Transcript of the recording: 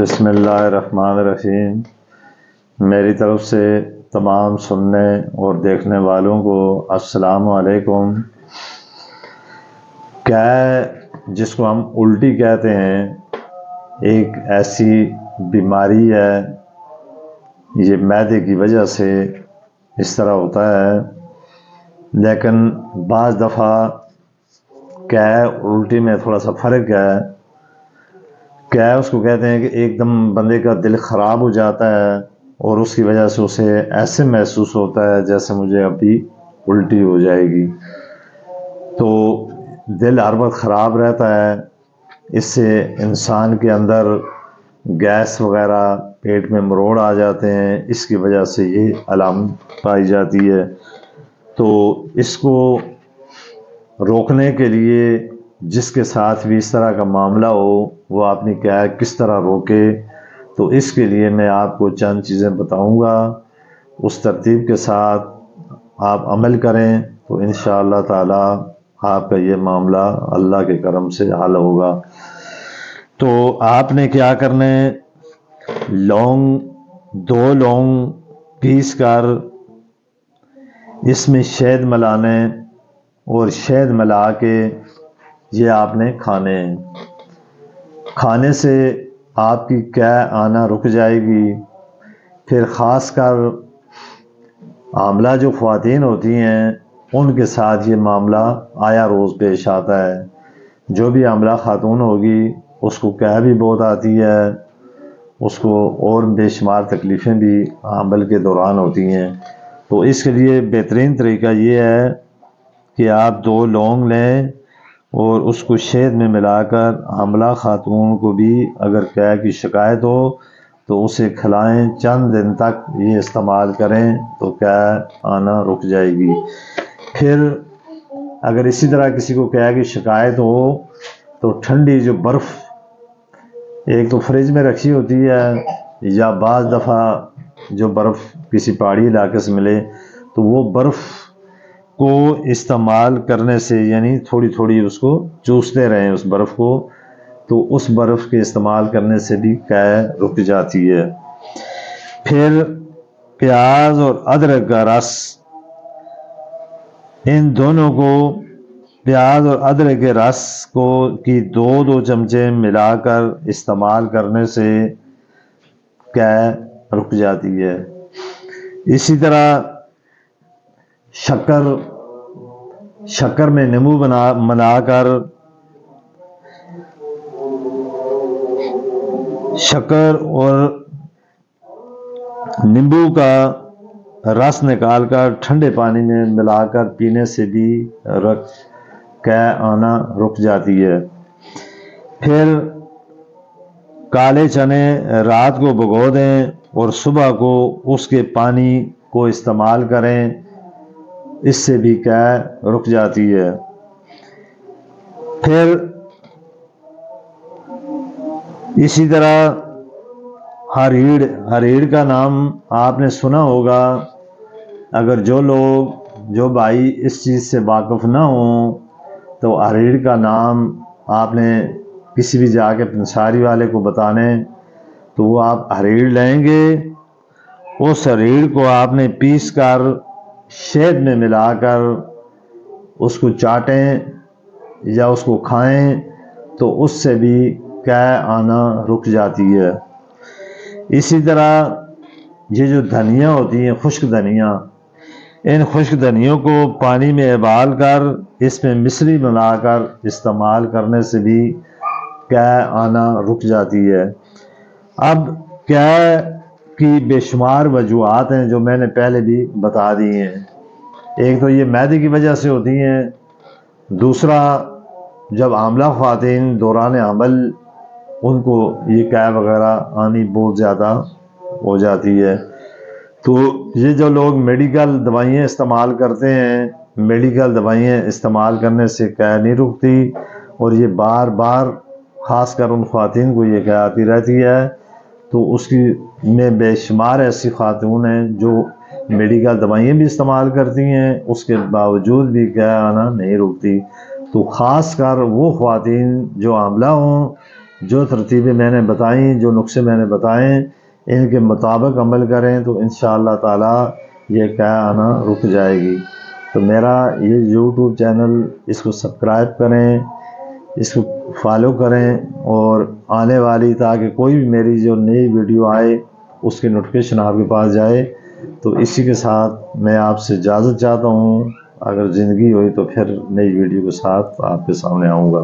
بسم اللہ الرحمن الرحیم۔ میری طرف سے تمام سننے اور دیکھنے والوں کو السلام علیکم۔ کیا جس کو ہم الٹی کہتے ہیں، ایک ایسی بیماری ہے، یہ معدے کی وجہ سے اس طرح ہوتا ہے، لیکن بعض دفعہ کیا ہے الٹی میں تھوڑا سا فرق ہے۔ کیا ہے اس کو کہتے ہیں کہ ایک دم بندے کا دل خراب ہو جاتا ہے اور اس کی وجہ سے اسے ایسے محسوس ہوتا ہے جیسے مجھے ابھی الٹی ہو جائے گی، تو دل ہر وقت خراب رہتا ہے۔ اس سے انسان کے اندر گیس وغیرہ، پیٹ میں مروڑ آ جاتے ہیں، اس کی وجہ سے یہ علامت پائی جاتی ہے۔ تو اس کو روکنے کے لیے جس کے ساتھ بھی اس طرح کا معاملہ ہو، وہ آپ نے کیا ہے کس طرح روکے، تو اس کے لیے میں آپ کو چند چیزیں بتاؤں گا۔ اس ترتیب کے ساتھ آپ عمل کریں تو انشاءاللہ تعالی آپ کا یہ معاملہ اللہ کے کرم سے حل ہوگا۔ تو آپ نے کیا کرنا ہے، دو لونگ پیس کر اس میں شہد ملانا ہے، اور شہد ملا کے یہ آپ نے کھانے ہیں۔ کھانے سے آپ کی کیا آنا رک جائے گی۔ پھر خاص کر حاملہ جو خواتین ہوتی ہیں ان کے ساتھ یہ معاملہ آیا روز پیش آتا ہے۔ جو بھی حاملہ خاتون ہوگی اس کو کیا بھی بہت آتی ہے، اس کو اور بے شمار تکلیفیں بھی حمل کے دوران ہوتی ہیں۔ تو اس کے لیے بہترین طریقہ یہ ہے کہ آپ 2 لونگ لیں اور اس کو شہد میں ملا کر حاملہ خاتون کو بھی اگر کیا کی شکایت ہو تو اسے کھلائیں، چند دن تک یہ استعمال کریں تو کیا آنا رک جائے گی۔ پھر اگر اسی طرح کسی کو کیا کی شکایت ہو تو ٹھنڈی جو برف ایک تو فریج میں رکھی ہوتی ہے، یا بعض دفعہ جو برف کسی پہاڑی علاقے سے ملے تو وہ برف کو استعمال کرنے سے، یعنی تھوڑی تھوڑی اس کو چوستے رہیں اس برف کو، تو اس برف کے استعمال کرنے سے بھی کیا رک جاتی ہے۔ پھر پیاز اور ادرک کا رس، ان دونوں کو پیاز اور ادرک کے رس کو کی 2 چمچے ملا کر استعمال کرنے سے کیا رک جاتی ہے۔ اسی طرح شکر میں نیمبو ملا کر، شکر اور نیمبو کا رس نکال کر ٹھنڈے پانی میں ملا کر پینے سے بھی کیا آنا رک جاتی ہے۔ پھر کالے چنے رات کو بھگو دیں اور صبح کو اس کے پانی کو استعمال کریں، اس سے بھی کیا رک جاتی ہے۔ پھر اسی طرح ہریڑ کا نام آپ نے سنا ہوگا۔ اگر جو بھائی اس چیز سے واقف نہ ہوں تو ہریڑ کا نام آپ نے کسی بھی جا کے پنساری والے کو بتانے، تو وہ آپ ہریڑ لیں گے، اس ہریڑ کو آپ نے پیس کر شہد میں ملا کر اس کو چاٹیں یا اس کو کھائیں تو اس سے بھی کیا آنا رک جاتی ہے۔ اسی طرح یہ جو دھنیا ہوتی ہیں، خشک دھنیا، ان خشک دھنیوں کو پانی میں ابال کر اس میں مصری ملا کر استعمال کرنے سے بھی کیا آنا رک جاتی ہے۔ اب کیا کی بے شمار وجوہات ہیں جو میں نے پہلے بھی بتا دی ہیں۔ ایک تو یہ معدے کی وجہ سے ہوتی ہیں، دوسرا جب حاملہ خواتین دوران حمل ان کو یہ کیا وغیرہ آنی بہت زیادہ ہو جاتی ہے، تو یہ جو لوگ میڈیکل دوائیاں استعمال کرتے ہیں، میڈیکل دوائیاں استعمال کرنے سے کیا نہیں رکتی، اور یہ بار بار خاص کر ان خواتین کو یہ کیا آتی رہتی ہے، تو اس کی میں بے شمار ایسی خاتون ہیں جو میڈیکل دوائیاں بھی استعمال کرتی ہیں، اس کے باوجود بھی کیا آنا نہیں رکتی۔ تو خاص کر وہ خواتین جو حاملہ ہوں جو ترتیبیں میں نے بتائیں، جو نسخے میں نے بتائیں، ان کے مطابق عمل کریں تو انشاءاللہ تعالی یہ قے آنا رک جائے گی۔ تو میرا یہ یوٹیوب چینل، اس کو سبسکرائب کریں، اس کو فالو کریں، اور آنے والی تاکہ کوئی بھی میری جو نئی ویڈیو آئے اس کی نوٹیفیکیشن آپ کے پاس جائے۔ تو اسی کے ساتھ میں آپ سے اجازت چاہتا ہوں، اگر زندگی ہوئی تو پھر نئی ویڈیو کے ساتھ آپ کے سامنے آؤں گا۔